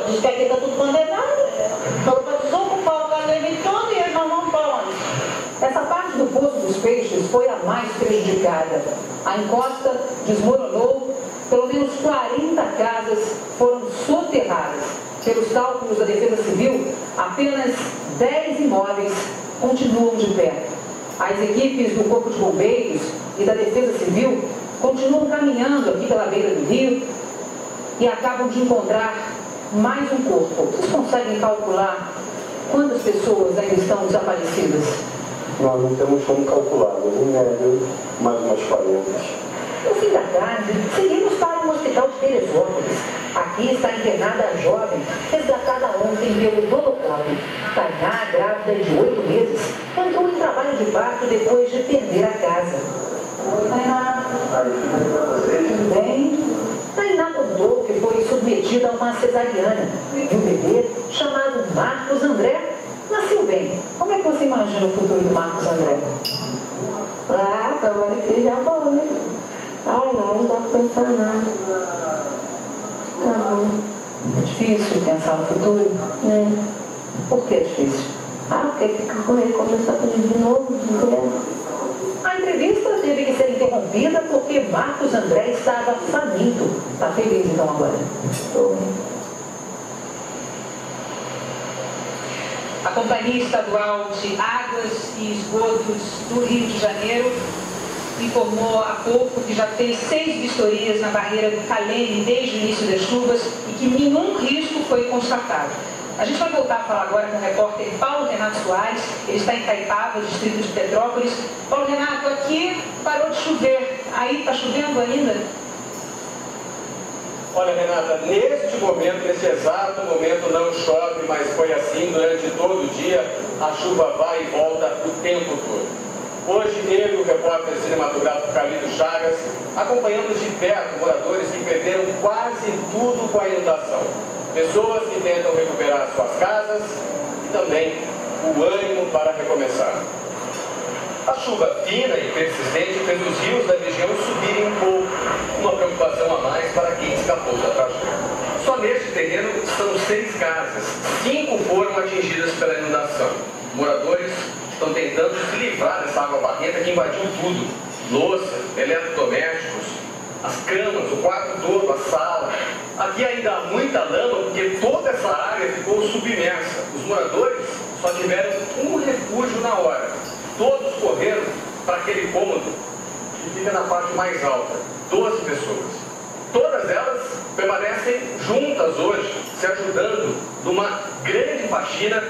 diz que aqui está tudo condenado. Só para desocupar o Carneiro todo e eles não vão para onde? Essa parte do Poço dos Peixes foi a mais prejudicada. A encosta desmoronou, pelo menos 40 casas foram soterradas. Pelos cálculos da Defesa Civil, apenas 10 imóveis continuam de pé. As equipes do Corpo de Bombeiros e da Defesa Civil continuam caminhando aqui pela beira do rio e acabam de encontrar mais um corpo. Vocês conseguem calcular quantas pessoas ainda estão desaparecidas? Nós não temos como calcular, mas em média, mais umas 40. No fim da tarde, seguimos para o hospital de Teresópolis. Aqui está internada a jovem, resgatada ontem pelo Volocop. Tainá, grávida de 8 meses, entrou em trabalho de parto depois de perder a casa. Oi, Tainá. Tudo bem? Tainá contou que foi submetida a uma cesariana. E o bebê, chamado Marcos André, nasceu bem. Como é que você imagina o futuro do Marcos André? Tomara que seja bom, né? Ai, não dá pra pensar nada. Tá bom. É difícil pensar no futuro? Por que é difícil? Porque fica com ele começar tudo de novo, de zero. A entrevista teve que ser interrompida porque Marcos André estava faminto. Está feliz então agora? Estou. A Companhia Estadual de Águas e Esgotos do Rio de Janeiro informou há pouco que já fez 6 vistorias na barreira do Calene desde o início das chuvas e que nenhum risco foi constatado. A gente vai voltar a falar agora com o repórter Paulo Renato Soares, ele está em Itaipava, distrito de Petrópolis. Paulo Renato, aqui parou de chover, aí está chovendo ainda? Olha, Renata, neste momento, nesse exato momento, não chove, mas foi assim durante todo o dia. A chuva vai e volta o tempo todo. Hoje, ele, o repórter cinematográfico Carlito Chagas, acompanhamos de perto moradores que perderam quase tudo com a inundação. Pessoas que tentam recuperar suas casas e também o ânimo para recomeçar. A chuva fina e persistente fez os rios da região subirem um pouco, uma preocupação a mais para quem escapou da tragédia. Só neste terreno são 6 casas, 5 foram atingidas pela inundação. Moradores estão tentando se livrar dessa água barrenta que invadiu tudo: louça, eletrodomésticos, as camas, o quarto todo, a sala. Aqui ainda há muita lama porque toda essa área ficou submersa. Os moradores só tiveram um refúgio na hora. Todos correram para aquele cômodo que fica na parte mais alta. 12 pessoas. Todas elas permanecem juntas hoje, se ajudando numa grande faxina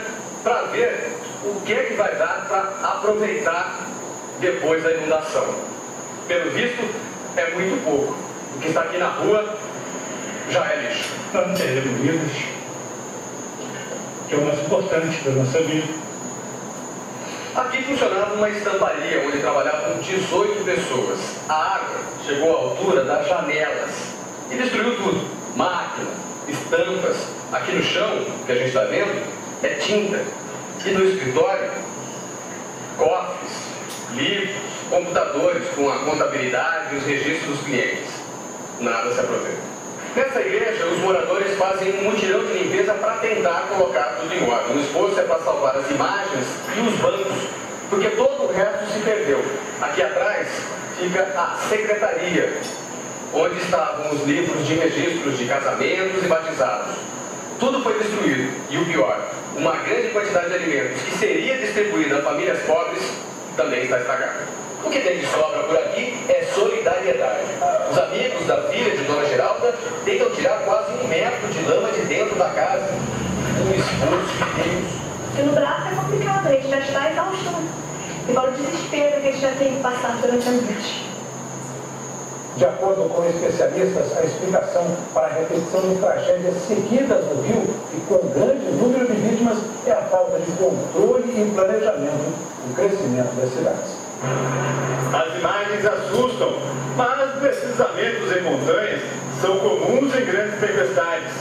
para ver o que é que vai dar para aproveitar depois da inundação. Pelo visto, é muito pouco. O que está aqui na rua já é lixo. Vidas, que é o mais importante da nossa vida. Aqui funcionava uma estamparia onde trabalhavam 18 pessoas. A água chegou à altura das janelas e destruiu tudo. Máquina, estampas. Aqui no chão, que a gente está vendo, é tinta. E no escritório, cofres, livros, computadores com a contabilidade e os registros dos clientes. Nada se aproveita. Nessa igreja, os moradores fazem um mutirão de limpeza para tentar colocar tudo em ordem. O esforço é para salvar as imagens e os bancos, porque todo o resto se perdeu. Aqui atrás fica a secretaria, onde estavam os livros de registros de casamentos e batizados. Tudo foi destruído. E o pior, uma grande quantidade de alimentos que seria distribuída a famílias pobres também está estragada. O que tem de sobra por aqui é solidariedade. Os amigos da filha de Dona Geralda tentam tirar quase 1 metro de lama de dentro da casa. Um esforço de Deus. Porque no braço é complicado, a gente já está exausto. Igual o desespero que a gente já tem que passar durante a noite. De acordo com especialistas, a explicação para a repetição de tragédias seguidas no Rio e com grande número de vítimas é a falta de controle e planejamento do crescimento das cidades. As imagens assustam, mas deslizamentos em montanhas são comuns em grandes tempestades.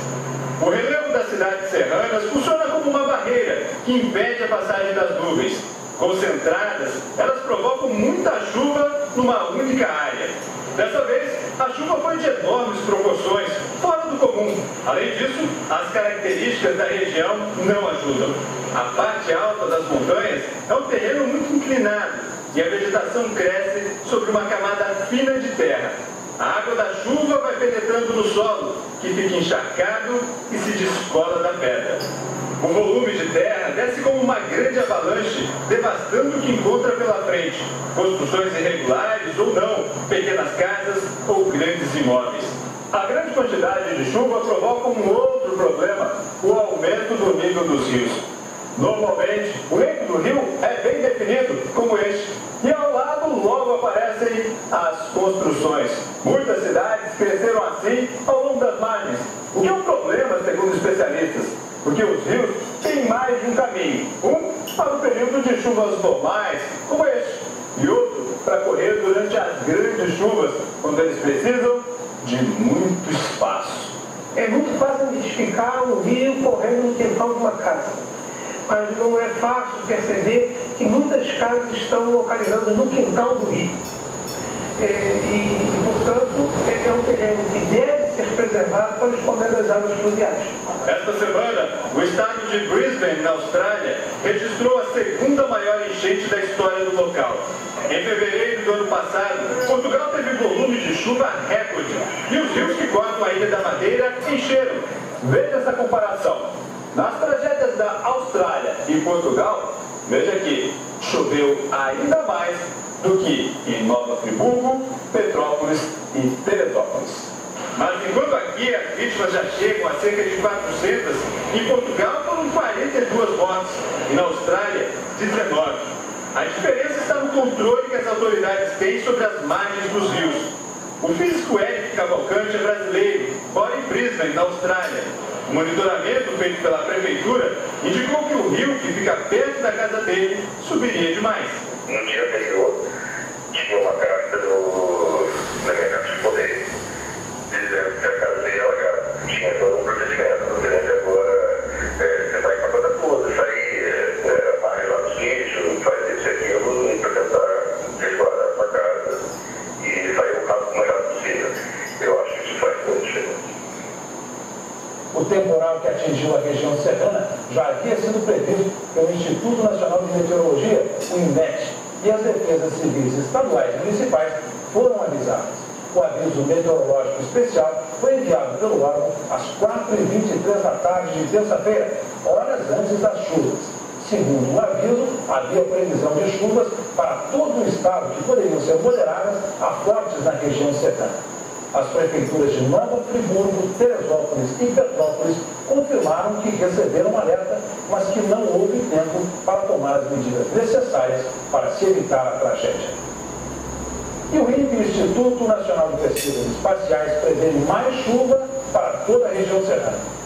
O relevo das cidades serranas funciona como uma barreira que impede a passagem das nuvens. Concentradas, elas provocam muita chuva numa única área. Dessa vez, a chuva foi de enormes proporções, fora do comum comum. Além disso, as características da região não ajudam. A parte alta das montanhas é um terreno muito inclinado e a vegetação cresce sobre uma camada fina de terra. A água da chuva vai penetrando no solo, que fica encharcado e se descola da pedra. O volume de terra desce como uma grande avalanche, devastando o que encontra pela frente. Construções irregulares ou não, pequenas casas ou grandes imóveis. A grande quantidade de chuva provoca um outro problema, o aumento do nível dos rios. Normalmente, o leito do rio é bem definido, como este, e ao lado logo aparecem as construções. Muitas cidades cresceram assim ao longo das margens, o que é um problema, segundo especialistas, porque os rios têm mais de um caminho. Um para o período de chuvas normais, como este, e outro para correr durante as grandes chuvas, quando eles precisam de muito espaço. É muito fácil identificar um rio correndo no quintal de uma casa, mas não é fácil perceber que muitas casas estão localizadas no quintal do rio. Portanto, é um terreno que deve ser preservado para esconder as águas fluviais. Esta semana, o estado de Brisbane, na Austrália, registrou a segunda maior enchente da história do local. Em fevereiro do ano passado, Portugal teve volume de chuva recorde e os rios que cortam a Ilha da Madeira encheram. Veja essa comparação. Nas tragédias da Austrália e Portugal, veja que choveu ainda mais do que em Nova Friburgo, Petrópolis e Teresópolis. Mas enquanto aqui as vítimas já chegam a cerca de 400, em Portugal foram 42 mortes e na Austrália 19. A diferença está no controle que as autoridades têm sobre as margens dos rios. O físico Eric Cavalcante é brasileiro, mora em Brisbane, na Austrália. O monitoramento feito pela prefeitura indicou que o rio que fica perto da casa dele subiria demais. No dia anterior, tinha uma carta do elemento de poder dizendo que a casa dele alagada. Tinha todo um procedimento do grande agora tentar encontrar da coisa, sair, varrer lá nos lixos, fazer isso e aquilo para tentar resguardar a sua casa e sair o mais rápido possível. Eu acho que isso faz toda a diferença. O temporal que atingiu a região serrana já havia sido previsto pelo Instituto Nacional de Meteorologia, o INMET, e as defesas civis estaduais e municipais foram avisadas. O aviso meteorológico especial foi enviado pelo órgão às 4h23 da tarde de terça-feira, horas antes das chuvas. Segundo o aviso, havia previsão de chuvas para todo o estado que poderiam ser moderadas a fortes na região serrana. As prefeituras de Nova Friburgo, Teresópolis e Petrópolis confirmaram que receberam um alerta, mas que não houve tempo para tomar as medidas necessárias para se evitar a tragédia. E o INPE, Instituto Nacional de Pesquisas Espaciais, prevê mais chuva para toda a região serrana.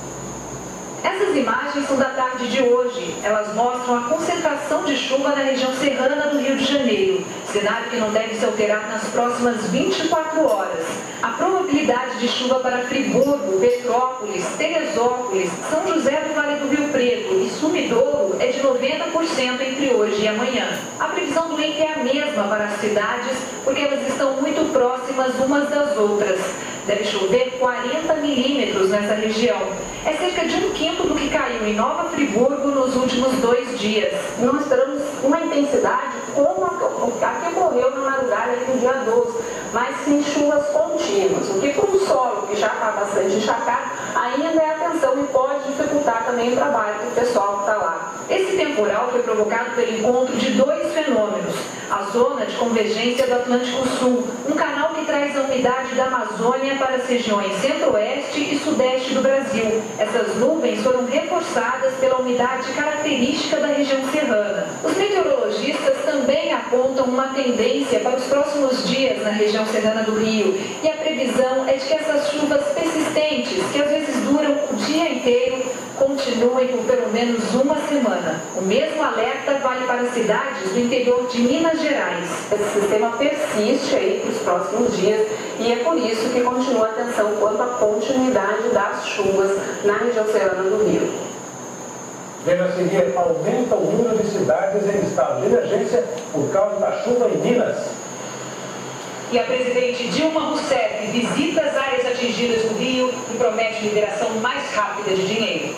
Essas imagens são da tarde de hoje. Elas mostram a concentração de chuva na região serrana do Rio de Janeiro, cenário que não deve se alterar nas próximas 24 horas. A probabilidade de chuva para Friburgo, Petrópolis, Teresópolis, São José do Vale do Rio Preto e Sumidouro é de 90% entre hoje e amanhã. A previsão do INPE é a mesma para as cidades, porque elas estão muito próximas umas das outras. Deve chover 40 milímetros nessa região. É cerca de 1/5 do que caiu em Nova Friburgo nos últimos 2 dias. Não esperamos uma intensidade como a que ocorreu na madrugada do dia 12, mas sim chuvas contínuas, o que para um solo que já está bastante encharcado, ainda é atenção e pode dificultar também o trabalho do pessoal que está lá. Esse temporal foi provocado pelo encontro de 2 fenômenos. A zona de convergência do Atlântico Sul, um canal que traz a umidade da Amazônia para as regiões centro-oeste e sudeste do Brasil. Essas nuvens foram reforçadas pela umidade característica da região serrana. Os meteorologistas também apontam uma tendência para os próximos dias na região serrana do Rio. E a previsão é de que essas chuvas persistentes, que às vezes duram o dia inteiro, continuem por pelo menos uma semana. O mesmo alerta vale para cidades do interior de Minas Gerais. Esse sistema persiste aí para os próximos dias e é por isso que continua a atenção quanto à continuidade das chuvas na região serrana do Rio. Veja a seguir, aumenta o número de cidades em estado de emergência por causa da chuva em Minas. E a presidente Dilma Rousseff visita as áreas atingidas no Rio e promete liberação mais rápida de dinheiro.